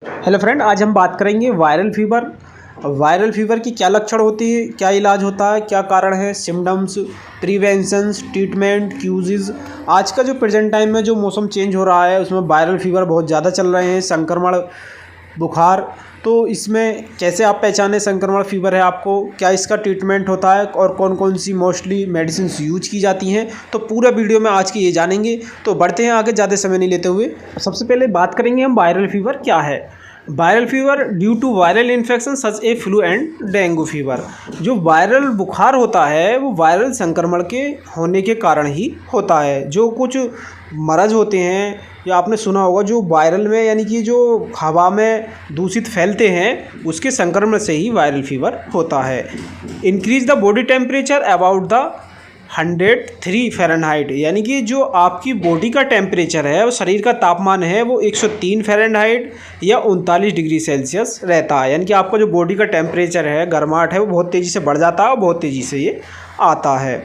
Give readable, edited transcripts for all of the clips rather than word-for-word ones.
Hello friend, आज हम बात करेंगे वायरल फीवर। वायरल फीवर की क्या लक्षण होती है, क्या इलाज होता है, क्या कारण है, सिम्टम्स, प्रिवेंशंस, ट्रीटमेंट, क्यूजेज। आज का जो प्रेजेंट टाइम में जो मौसम चेंज हो रहा है उसमें वायरल फीवर बहुत ज़्यादा चल रहे हैं, संक्रमण, बुखार। तो इसमें कैसे आप पहचानें संक्रमण फीवर है आपको, क्या इसका ट्रीटमेंट होता है और कौन कौन सी मोस्टली मेडिसिन यूज की जाती हैं, तो पूरा वीडियो में आज के ये जानेंगे। तो बढ़ते हैं आगे, ज़्यादा समय नहीं लेते हुए। सबसे पहले बात करेंगे हम वायरल फीवर क्या है। Viral fever due to viral infection such a flu and dengue fever. जो वायरल बुखार होता है वो वायरल संक्रमण के होने के कारण ही होता है। जो कुछ मरज होते हैं या आपने सुना होगा जो वायरल में यानी कि जो हवा में दूषित फैलते हैं उसके संक्रमण से ही वायरल फीवर होता है। Increase the body temperature about the 103 Fahrenheit, यानी कि जो आपकी बॉडी का टेम्परेचर है वो शरीर का तापमान है वो 103 फ़ारेनहाइट या 39 डिग्री सेल्सियस रहता है। यानी कि आपका जो बॉडी का टेम्परेचर है, गर्माहट है, वो बहुत तेज़ी से बढ़ जाता है और बहुत तेज़ी से ये आता है।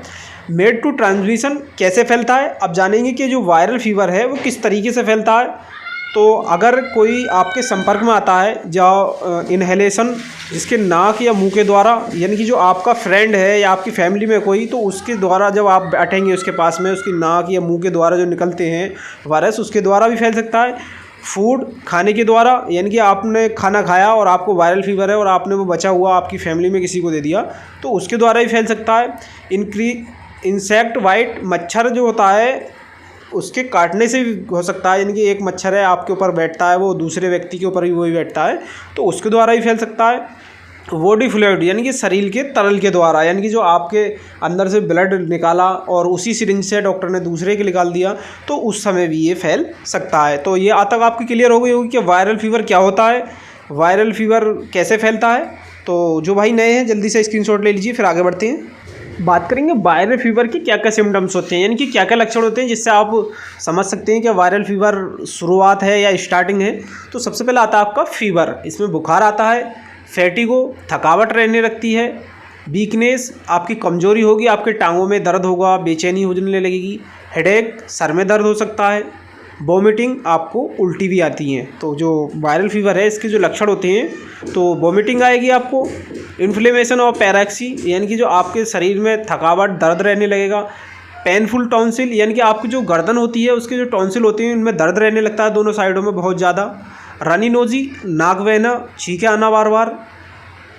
मेड टू ट्रांसमिशन कैसे फैलता है, अब जानेंगे कि जो वायरल फीवर है वो किस तरीके से फैलता है। तो अगर कोई आपके संपर्क में आता है जो इन्हेलेशन, जिसके नाक या मुंह के द्वारा, यानी कि जो आपका फ्रेंड है या आपकी फैमिली में कोई, तो उसके द्वारा जब आप बैठेंगे उसके पास में, उसकी नाक या मुंह के द्वारा जो निकलते हैं वायरस, उसके द्वारा भी फैल सकता है। फूड खाने के द्वारा, यानी कि आपने खाना खाया और आपको वायरल फीवर है और आपने वो बचा हुआ आपकी फैमिली में किसी को दे दिया, तो उसके द्वारा भी फैल सकता है। इंसेक्ट बाइट, मच्छर जो होता है उसके काटने से भी हो सकता है। यानी कि एक मच्छर है आपके ऊपर बैठता है, वो दूसरे व्यक्ति के ऊपर भी वही बैठता है, तो उसके द्वारा ही फैल सकता है। बॉडी फ्लूइड, यानी कि शरीर के तरल के द्वारा, यानी कि जो आपके अंदर से ब्लड निकाला और उसी सिरिंज से डॉक्टर ने दूसरे के निकाल दिया, तो उस समय भी ये फैल सकता है। तो ये आज तक आपकी क्लियर हो गई होगी कि वायरल फीवर क्या होता है, वायरल फीवर कैसे फैलता है। तो जो भाई नए हैं जल्दी से स्क्रीनशॉट ले लीजिए, फिर आगे बढ़ते हैं। बात करेंगे वायरल फीवर की क्या क्या सिम्टम्स होते हैं, यानी कि क्या क्या लक्षण होते हैं जिससे आप समझ सकते हैं कि वायरल फीवर शुरुआत है या स्टार्टिंग है। तो सबसे पहले आता है आपका फीवर, इसमें बुखार आता है, फैटिगो, थकावट रहने लगती है, वीकनेस, आपकी कमजोरी होगी, आपके टांगों में दर्द होगा, बेचैनी होने लगेगी, हेडेक, सर में दर्द हो सकता है, वॉमिटिंग, आपको उल्टी भी आती हैं। तो जो वायरल फीवर है इसके जो लक्षण होते हैं, तो वॉमिटिंग आएगी आपको, इन्फ्लेमेशन और पैराक्सी, यानी कि जो आपके शरीर में थकावट, दर्द रहने लगेगा, पेनफुल टॉन्सिल, यानी कि आपकी जो गर्दन होती है उसके जो टॉन्सिल होती हैं उनमें दर्द रहने लगता है दोनों साइडों में बहुत ज़्यादा, रनी नोजी, नाक बहना, छींके आना बार बार,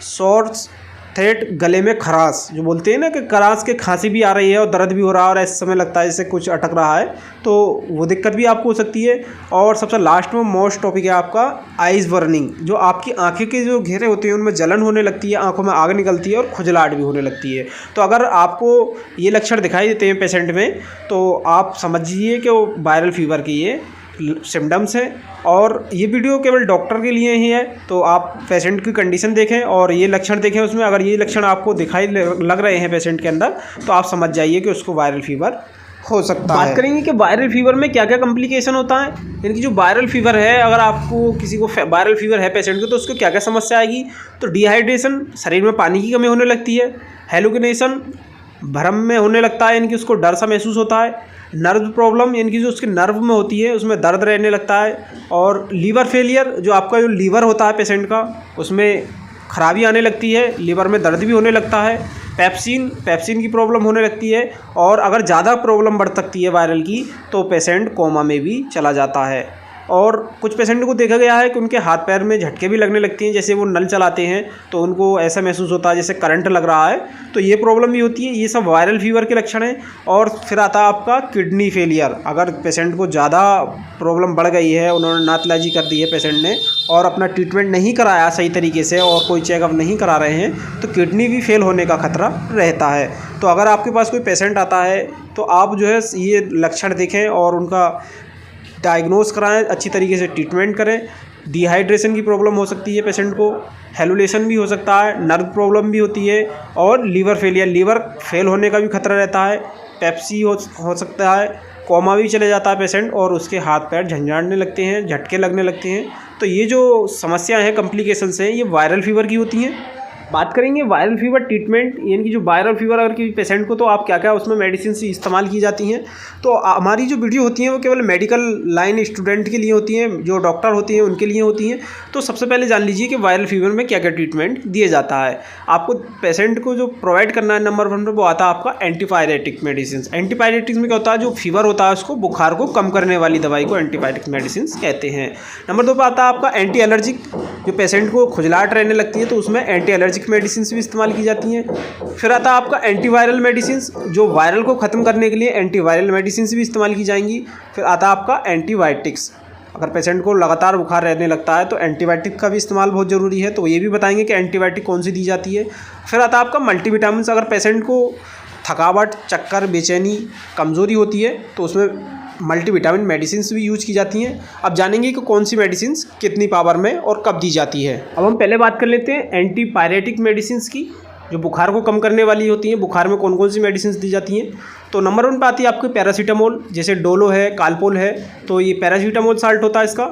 शॉर्ट्स थ्रेट, गले में खराश, जो बोलते हैं ना कि खराश के खांसी भी आ रही है और दर्द भी हो रहा है और ऐसे समय लगता है जैसे कुछ अटक रहा है, तो वो दिक्कत भी आपको हो सकती है। और सबसे लास्ट में मोस्ट टॉपिक है आपका आइज़ बर्निंग, जो आपकी आंखें के जो घेरे होते हैं उनमें जलन होने लगती है, आंखों में आग निकलती है और खुजलाहट भी होने लगती है। तो अगर आपको ये लक्षण दिखाई देते हैं पेशेंट में, तो आप समझिए कि वो वायरल फीवर की ये सिम्टम्स हैं। और ये वीडियो केवल डॉक्टर के लिए ही है, तो आप पेशेंट की कंडीशन देखें और ये लक्षण देखें उसमें। अगर ये लक्षण आपको दिखाई लग रहे हैं पेशेंट के अंदर, तो आप समझ जाइए कि उसको वायरल फीवर हो सकता है। बात करेंगे कि वायरल फीवर में क्या क्या कॉम्प्लिकेशन होता है, यानी कि जो वायरल फीवर है, अगर आपको किसी को वायरल फीवर है पेशेंट को, तो उसको क्या क्या समस्या आएगी। तो डिहाइड्रेशन, शरीर में पानी की कमी होने लगती है, हेलुसिनेशन, भ्रम में होने लगता है, यानी कि उसको डर सा महसूस होता है, नर्व प्रॉब्लम, यानी कि जो उसके नर्व में होती है उसमें दर्द रहने लगता है, और लीवर फेलियर, जो आपका जो लीवर होता है पेशेंट का उसमें खराबी आने लगती है, लीवर में दर्द भी होने लगता है, पेप्सिन की प्रॉब्लम होने लगती है, और अगर ज़्यादा प्रॉब्लम बढ़ सकती है वायरल की तो पेशेंट कोमा में भी चला जाता है। और कुछ पेशेंट को देखा गया है कि उनके हाथ पैर में झटके भी लगने लगती हैं, जैसे वो नल चलाते हैं तो उनको ऐसा महसूस होता है जैसे करंट लग रहा है, तो ये प्रॉब्लम भी होती है। ये सब वायरल फीवर के लक्षण हैं। और फिर आता है आपका किडनी फेलियर, अगर पेशेंट को ज़्यादा प्रॉब्लम बढ़ गई है, उन्होंने नाथलाजी कर दी है पेशेंट ने और अपना ट्रीटमेंट नहीं कराया सही तरीके से और कोई चेकअप नहीं करा रहे हैं, तो किडनी भी फेल होने का खतरा रहता है। तो अगर आपके पास कोई पेशेंट आता है तो आप जो है ये लक्षण देखें और उनका डायग्नोस कराएं, अच्छी तरीके से ट्रीटमेंट करें। डिहाइड्रेशन की प्रॉब्लम हो सकती है पेशेंट को, हेलुलेशन भी हो सकता है, नर्व प्रॉब्लम भी होती है, और लीवर फेलियर, लीवर फेल होने का भी खतरा रहता है, पेप्सी हो सकता है, कोमा भी चले जाता है पेशेंट और उसके हाथ पैर झंझाड़ने लगते हैं, झटके लगने लगते हैं। तो ये जो समस्याएं हैं, कॉम्प्लिकेशंस हैं, ये वायरल फीवर की होती हैं। बात करेंगे वायरल फीवर ट्रीटमेंट, यानी कि जो वायरल फीवर अगर किसी पेशेंट को, तो आप क्या क्या उसमें मेडिसिन इस्तेमाल की जाती हैं। तो हमारी जो वीडियो होती हैं वो केवल मेडिकल लाइन स्टूडेंट के लिए होती हैं, जो डॉक्टर होती हैं उनके लिए होती हैं। तो सबसे पहले जान लीजिए कि वायरल फीवर में क्या क्या ट्रीटमेंट दिया जाता है। आपको पेशेंट को जो प्रोवाइड करना है नंबर 1 पर, वो आता है आपका एंटीपायरेटिक मेडिसिन। एंटीपायरेटिक्स में क्या होता है, जो फीवर होता है उसको, बुखार को कम करने वाली दवाई को एंटीपायरेटिक मेडिसिन कहते हैं। नंबर 2 पर आता है आपका एंटी एलर्जिक, जो पेशेंट को खुजलाहट रहने लगती है तो उसमें एंटी एलर्जिक मेडिसिन भी इस्तेमाल की जाती हैं। फिर आता है आपका एंटीवायरल मेडिसिन, जो वायरल को ख़त्म करने के लिए एंटीवायरल मेडिसिन भी इस्तेमाल की जाएंगी। फिर आता है आपका एंटीबायोटिक्स, अगर पेशेंट को लगातार बुखार रहने लगता है तो एंटीबायोटिक का भी इस्तेमाल बहुत ज़रूरी है, तो ये भी बताएंगे कि एंटीबायोटिक कौन सी दी जाती है। फिर आता है आपका मल्टीविटामिन, अगर पेशेंट को थकावट, चक्कर, बेचैनी, कमज़ोरी होती है तो उसमें मल्टीविटामिन मेडिसिन भी यूज की जाती हैं। अब जानेंगे कि कौन सी मेडिसिन कितनी पावर में और कब दी जाती है। अब हम पहले बात कर लेते हैं एंटीपायरेटिक मेडिसिन की, जो बुखार को कम करने वाली होती हैं। बुखार में कौन कौन सी मेडिसिन दी जाती हैं, तो नंबर 1 पे आती है आपकी पैरासीटामोल, जैसे डोलो है, कालपोल है, तो ये पैरासीटामोल साल्ट होता है इसका,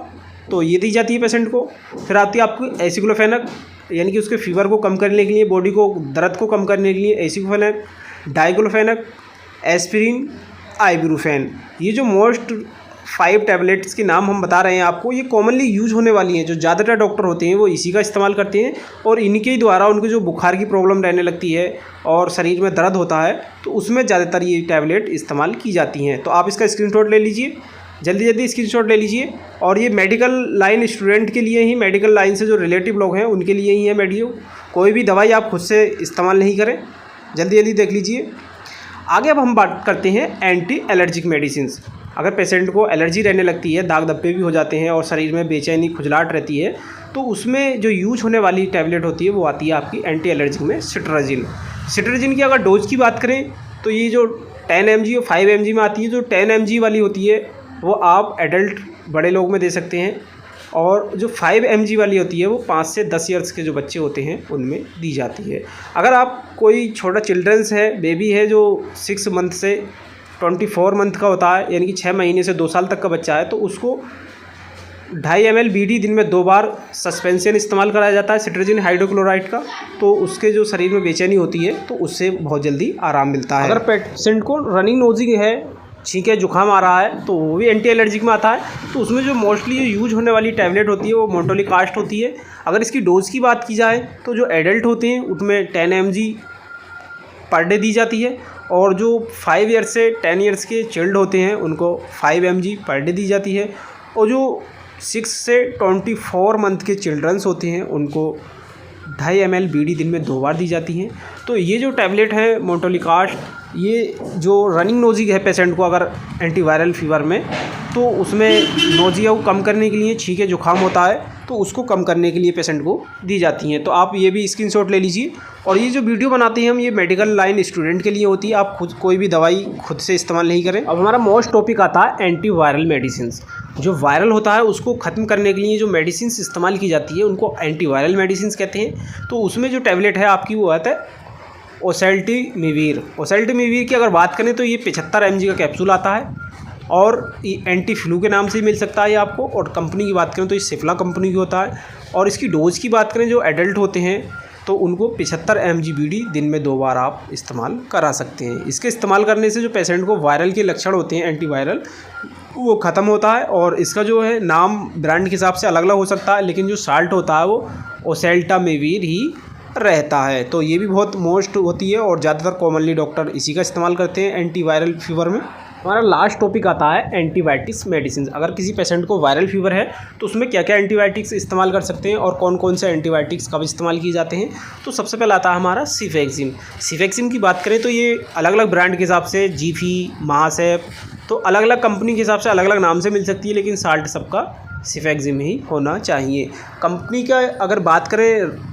तो ये दी जाती है पेशेंट को। फिर आती है आपकी एसिक्लोफेनक, यानी कि उसके फीवर को कम करने के लिए, बॉडी को दर्द को कम करने के लिए एसिक्लोफेनक, डाइक्लोफेनक, एस्पिरिन, आइबुप्रोफेन। ये जो मोस्ट 5 टैबलेट्स के नाम हम बता रहे हैं आपको, ये कॉमनली यूज होने वाली हैं। जो ज़्यादातर डॉक्टर होते हैं वो इसी का इस्तेमाल करते हैं, और इनके ही द्वारा उनको जो बुखार की प्रॉब्लम रहने लगती है और शरीर में दर्द होता है तो उसमें ज़्यादातर ये टैबलेट इस्तेमाल की जाती हैं। तो आप इसका स्क्रीनशॉट ले लीजिए, जल्दी जल्दी स्क्रीनशॉट ले लीजिए। और ये मेडिकल लाइन स्टूडेंट के लिए ही, मेडिकल लाइन से जो रिलेटिव लोग हैं उनके लिए ही है वीडियो। कोई भी दवाई आप खुद से इस्तेमाल नहीं करें, जल्दी जल्दी देख लीजिए। आगे अब हम बात करते हैं एंटी एलर्जिक मेडिसिन। अगर पेशेंट को एलर्जी रहने लगती है, दाग धब्बे भी हो जाते हैं और शरीर में बेचैनी, खुजलाहट रहती है, तो उसमें जो यूज होने वाली टैबलेट होती है वो आती है आपकी एंटी एलर्जिक में सिट्राजिन। सिट्राजिन की अगर डोज की बात करें तो ये जो 10 mg और 5 mg में आती है, जो 10 mg वाली होती है वो आप एडल्ट बड़े लोग में दे सकते हैं, और जो 5 mg वाली होती है वो 5 से 10 ईयर्स के जो बच्चे होते हैं उनमें दी जाती है। अगर आप कोई छोटा चिल्ड्रंस है, बेबी है जो 6 मंथ से 24 मंथ का होता है, यानी कि 6 महीने से 2 साल तक का बच्चा है, तो उसको 2.5 ml BD दिन में 2 बार सस्पेंशन इस्तेमाल कराया जाता है सिट्राजिन हाइड्रोक्लोराइड का। तो उसके जो शरीर में बेचैनी होती है तो उससे बहुत जल्दी आराम मिलता है। अगर पेशेंट को रनिंग नोजिंग है, छींक है, जुकाम आ रहा है, तो वो भी एंटी एलर्जिक में आता है। तो उसमें जो मोस्टली यूज होने वाली टैबलेट होती है वो मोटोलिकास्ट होती है। अगर इसकी डोज की बात की जाए तो जो एडल्ट होते हैं उसमें 10 mg पर डे दी जाती है, और जो 5 ईयर्स से 10 ईयर्स के चिल्ड होते हैं उनको 5 mg पर डे दी जाती है, और जो 6 से 24 मंथ के चिल्ड्रंस होते हैं उनको 2.5 ml BD दिन में 2 बार दी जाती हैं। तो ये जो टैबलेट है मोटोलिकास्ट, ये जो रनिंग नोजी है पेशेंट को अगर एंटीवायरल फीवर में, तो उसमें नोजिया को कम करने के लिए, छींके जुकाम होता है तो उसको कम करने के लिए पेशेंट को दी जाती हैं। तो आप ये भी स्क्रीनशॉट ले लीजिए। और ये जो वीडियो बनाते हैं हम, ये मेडिकल लाइन स्टूडेंट के लिए होती है, आप खुद कोई भी दवाई खुद से इस्तेमाल नहीं करें। अब हमारा मोस्ट टॉपिक आता है एंटीवायरल मेडिसिन। जो वायरल होता है उसको ख़त्म करने के लिए जो मेडिसिन इस्तेमाल की जाती है उनको एंटीवायरल मेडिसिन कहते हैं। तो उसमें जो टैबलेट है आपकी वो आता है ओसेल्टिमिविर। ओसेल्टिमिविर की अगर बात करें तो ये 75 mg का कैप्सूल आता है, और ये एंटी फ्लू के नाम से ही मिल सकता है आपको। और कंपनी की बात करें तो ये सिफला कंपनी की होता है। और इसकी डोज की बात करें, जो एडल्ट होते हैं तो उनको 75 mg BD दिन में 2 बार आप इस्तेमाल करा सकते हैं। इसके इस्तेमाल करने से जो पेशेंट को वायरल के लक्षण होते हैं एंटीवायरल, वो ख़त्म होता है। और इसका जो है नाम ब्रांड के हिसाब से अलग अलग हो सकता है, लेकिन जो साल्ट होता है वो ओसेल्टामिविर ही रहता है। तो ये भी बहुत मोस्ट होती है और ज़्यादातर कॉमनली डॉक्टर इसी का इस्तेमाल करते हैं एंटीवायरल फीवर में। हमारा लास्ट टॉपिक आता है एंटीबायोटिक्स मेडिसिन। अगर किसी पेशेंट को वायरल फीवर है तो उसमें क्या क्या एंटीबायोटिक्स इस्तेमाल कर सकते हैं और कौन कौन से एंटीबायोटिक्स कब इस्तेमाल किए जाते हैं। तो सबसे पहले आता है हमारा सीफेक्सिन। सीफेक्सिन की बात करें तो ये अलग अलग ब्रांड के हिसाब से, जीफी, महासेप, तो अलग अलग कंपनी के हिसाब से अलग अलग नाम से मिल सकती है, लेकिन साल्ट सबका सीफेक्सिन ही होना चाहिए। कंपनी का अगर बात करें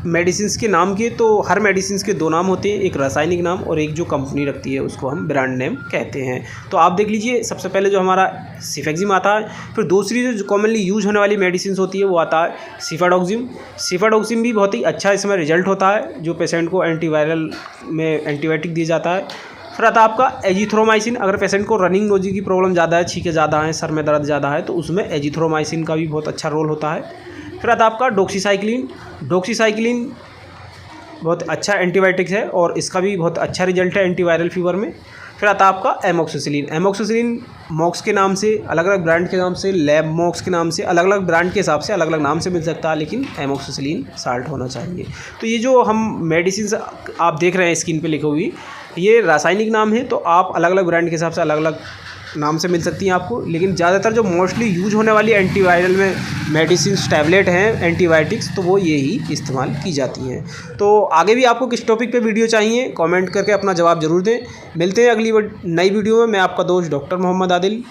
मेडिसिन के नाम के, तो हर मेडिसिन के 2 नाम होते हैं, एक रासायनिक नाम और एक जो कंपनी रखती है उसको हम ब्रांड नेम कहते हैं। तो आप देख लीजिए, सबसे पहले जो हमारा सीफेक्सिम आता है, फिर दूसरी जो कॉमनली यूज होने वाली मेडिसिन होती है वो आता है सिफाडोक्सिम। सिफाडोक्सिम भी बहुत ही अच्छा इसमें रिजल्ट होता है, जो पेशेंट को एंटीवायरल में एंटीबायोटिक दिया जाता है। फिर आता है आपका एजिथ्रोमाइसिन। अगर पेशेंट को रनिंग नोजी की प्रॉब्लम ज़्यादा है, छींके ज़्यादा हैं, सर में दर्द ज़्यादा है, तो उसमें एजिथ्रोमाइसिन का भी बहुत अच्छा रोल होता है। फिर आता है आपका डॉक्सीसाइक्लिन। डॉक्सीसाइक्लिन बहुत अच्छा एंटीबायोटिक्स है और इसका भी बहुत अच्छा रिजल्ट है एंटीवायरल फीवर में। फिर आता है आपका एमोक्सिसिलिन। एमोक्सिसिलिन मॉक्स के नाम से, अलग अलग ब्रांड के नाम से, लैब मॉक्स के नाम से, अलग अलग ब्रांड के हिसाब से अलग अलग नाम से मिल सकता है, लेकिन एमोक्सिसिलिन साल्ट होना चाहिए। तो ये जो हम मेडिसिन आप देख रहे हैं स्क्रीन पे लिखी हुई, ये रासायनिक नाम है, तो आप अलग अलग ब्रांड के हिसाब से अलग अलग नाम से मिल सकती हैं आपको। लेकिन ज़्यादातर जो मोस्टली यूज होने वाली एंटीवायरल में मेडिसिन टैबलेट हैं, एंटीबायोटिक्स, तो वो ये ही इस्तेमाल की जाती हैं। तो आगे भी आपको किस टॉपिक पे वीडियो चाहिए, कमेंट करके अपना जवाब ज़रूर दें। मिलते हैं अगली नई वीडियो में। मैं आपका दोस्त डॉक्टर मोहम्मद आदिल।